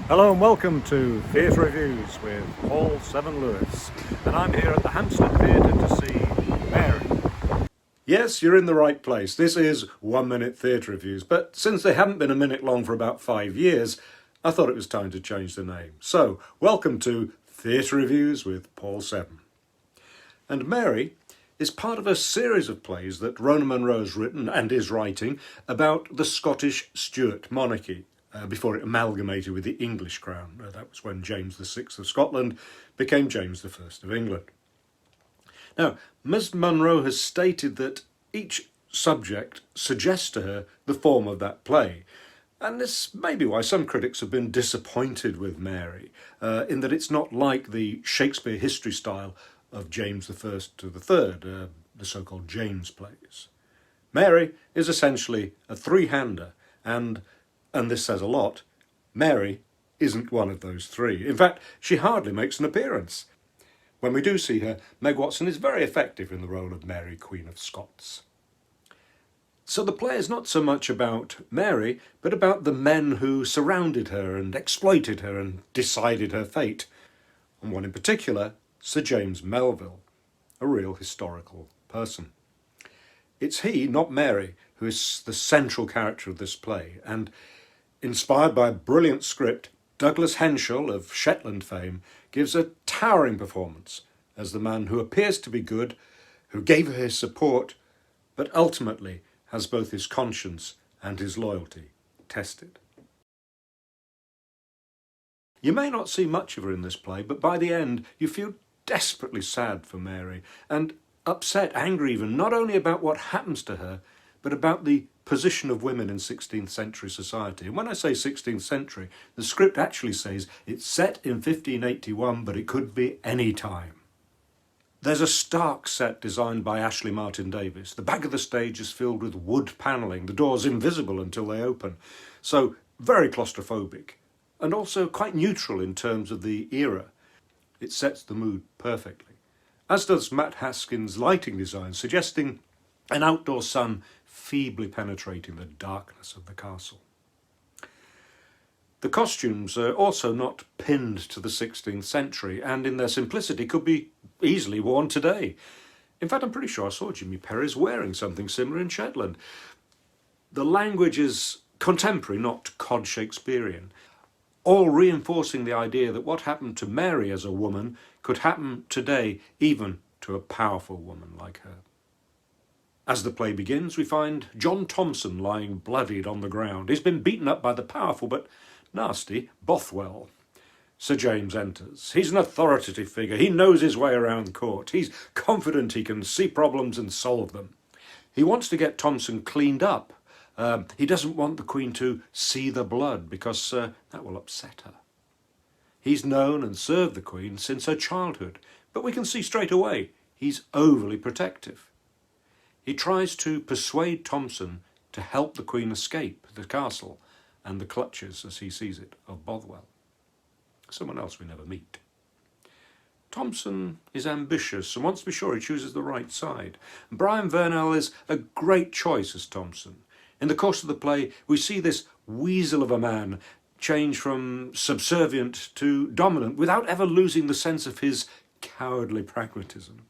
Hello and welcome to Theatre.Reviews with Paul Seven Lewis, and I'm here at the Hampstead Theatre to see Mary. Yes, you're in the right place. This is 1 Minute Theatre Reviews, but since they haven't been a minute long for about 5 years, I thought it was time to change the name. So, welcome to Theatre Reviews with Paul Seven. And Mary is part of a series of plays that Rona Munro has written and is writing about the Scottish Stuart monarchy. Before it amalgamated with the English crown. That was when James VI of Scotland became James I of England. Now, Ms Munro has stated that each subject suggests to her the form of that play, and this may be why some critics have been disappointed with Mary, in that it's not like the Shakespeare history style of James I to the Third, the so-called James plays. Mary is essentially a three-hander, and this says a lot, Mary isn't one of those three. In fact, she hardly makes an appearance. When we do see her, Meg Watson is very effective in the role of Mary Queen of Scots. So the play is not so much about Mary, but about the men who surrounded her and exploited her and decided her fate. And one in particular, Sir James Melville, a real historical person. It's he, not Mary, who is the central character of this play, and inspired by a brilliant script, Douglas Henshall of Shetland fame gives a towering performance as the man who appears to be good, who gave her his support, but ultimately has both his conscience and his loyalty tested. You may not see much of her in this play, but by the end you feel desperately sad for Mary and upset, angry even, not only about what happens to her, but about the position of women in 16th century society. And when I say 16th century, the script actually says it's set in 1581, but it could be any time. There's a stark set designed by Ashley Martin Davis. The back of the stage is filled with wood panelling, the doors invisible until they open. So very claustrophobic, and also quite neutral in terms of the era. It sets the mood perfectly, as does Matt Haskin's lighting design, suggesting an outdoor sun feebly penetrating the darkness of the castle. The costumes are also not pinned to the 16th century, and in their simplicity could be easily worn today. In fact, I'm pretty sure I saw Jimmy Perez wearing something similar in Shetland. The language is contemporary, not cod Shakespearean, all reinforcing the idea that what happened to Mary as a woman could happen today even to a powerful woman like her. As the play begins, we find John Thomson lying bloodied on the ground. He's been beaten up by the powerful but nasty Bothwell. Sir James enters. He's an authoritative figure. He knows his way around court. He's confident he can see problems and solve them. He wants to get Thomson cleaned up. He doesn't want the Queen to see the blood because that will upset her. He's known and served the Queen since her childhood, but we can see straight away he's overly protective. He tries to persuade Thomson to help the Queen escape the castle and the clutches, as he sees it, of Bothwell, someone else we never meet. Thomson is ambitious and wants to be sure he chooses the right side. Brian Vernel is a great choice as Thomson. In the course of the play, we see this weasel of a man change from subservient to dominant without ever losing the sense of his cowardly pragmatism.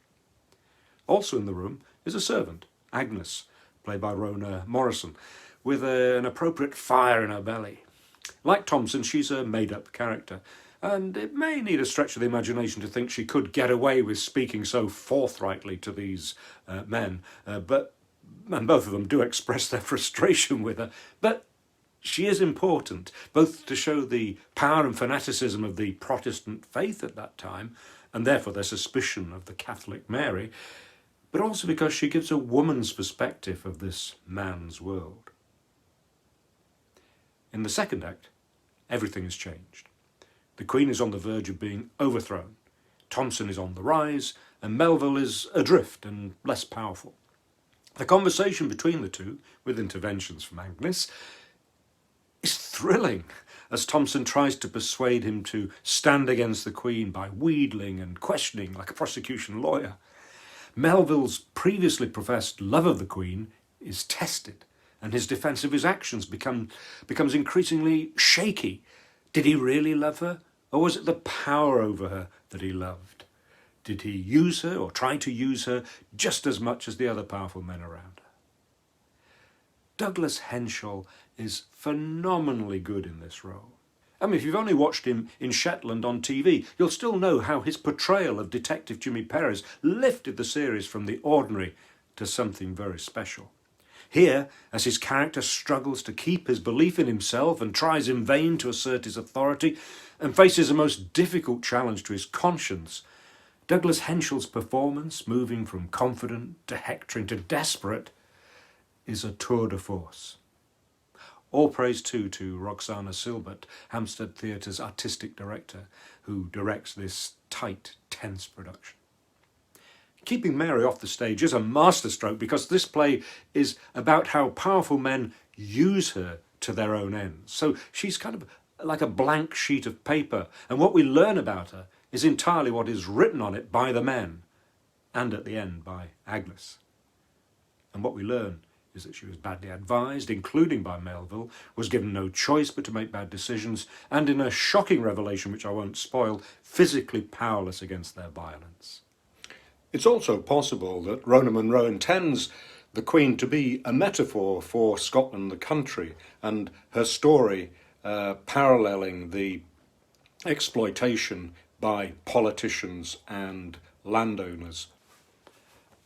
Also in the room is a servant, Agnes, played by Rona Morison, with an appropriate fire in her belly. Like Thomson, she's a made-up character, and it may need a stretch of the imagination to think she could get away with speaking so forthrightly to these men, and both of them do express their frustration with her, but she is important, both to show the power and fanaticism of the Protestant faith at that time, and therefore their suspicion of the Catholic Mary, but also because she gives a woman's perspective of this man's world. In the second act, everything has changed. The Queen is on the verge of being overthrown. Thomson is on the rise, and Melville is adrift and less powerful. The conversation between the two, with interventions from Agnes, is thrilling, as Thomson tries to persuade him to stand against the Queen by wheedling and questioning like a prosecution lawyer. Melville's previously professed love of the Queen is tested, and his defence of his actions becomes increasingly shaky, Did he really love her, or was it the power over her that he loved? Did he use her or try to use her just as much as the other powerful men around her? Douglas Henshall is phenomenally good in this role. I mean, if you've only watched him in Shetland on TV, you'll still know how his portrayal of Detective Jimmy Perez lifted the series from the ordinary to something very special. Here, as his character struggles to keep his belief in himself and tries in vain to assert his authority and faces a most difficult challenge to his conscience, Douglas Henshall's performance, moving from confident to hectoring to desperate, is a tour de force. All praise too to Roxana Silbert, Hampstead Theatre's artistic director, who directs this tight, tense production. Keeping Mary off the stage is a masterstroke because this play is about how powerful men use her to their own ends. So she's kind of like a blank sheet of paper, and what we learn about her is entirely what is written on it by the men, and at the end by Agnes. And what we learn is that she was badly advised, including by Melville, was given no choice but to make bad decisions, and in a shocking revelation which I won't spoil, physically powerless against their violence. It's also possible that Rona Munro intends the Queen to be a metaphor for Scotland, the country, and her story paralleling the exploitation by politicians and landowners.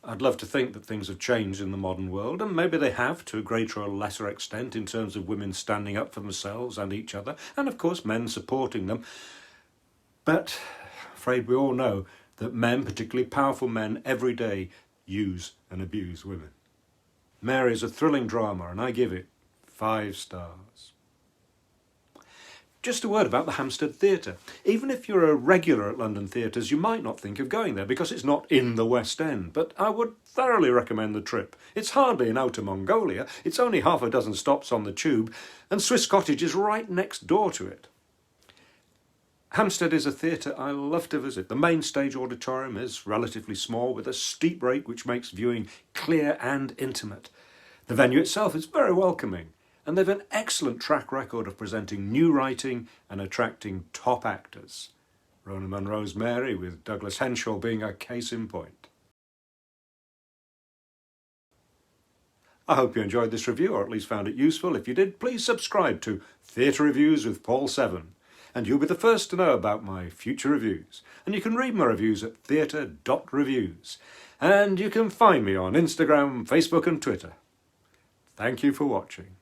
I'd love to think that things have changed in the modern world, and maybe they have to a greater or lesser extent in terms of women standing up for themselves and each other, and of course men supporting them. But I'm afraid we all know that men, particularly powerful men, every day use and abuse women. Mary is a thrilling drama, and I give it 5 stars. Just a word about the Hampstead Theatre. Even if you're a regular at London theatres, you might not think of going there because it's not in the West End, but I would thoroughly recommend the trip. It's hardly in Outer Mongolia, it's only half a dozen stops on the tube, and Swiss Cottage is right next door to it. Hampstead is a theatre I love to visit. The main stage auditorium is relatively small with a steep rake which makes viewing clear and intimate. The venue itself is very welcoming, and they've an excellent track record of presenting new writing and attracting top actors. Rona Munro's Mary, with Douglas Henshall being a case in point. I hope you enjoyed this review, or at least found it useful. If you did, please subscribe to Theatre Reviews with Paul Seven, and you'll be the first to know about my future reviews. And you can read my reviews at Theatre.Reviews, and you can find me on Instagram, Facebook and Twitter. Thank you for watching.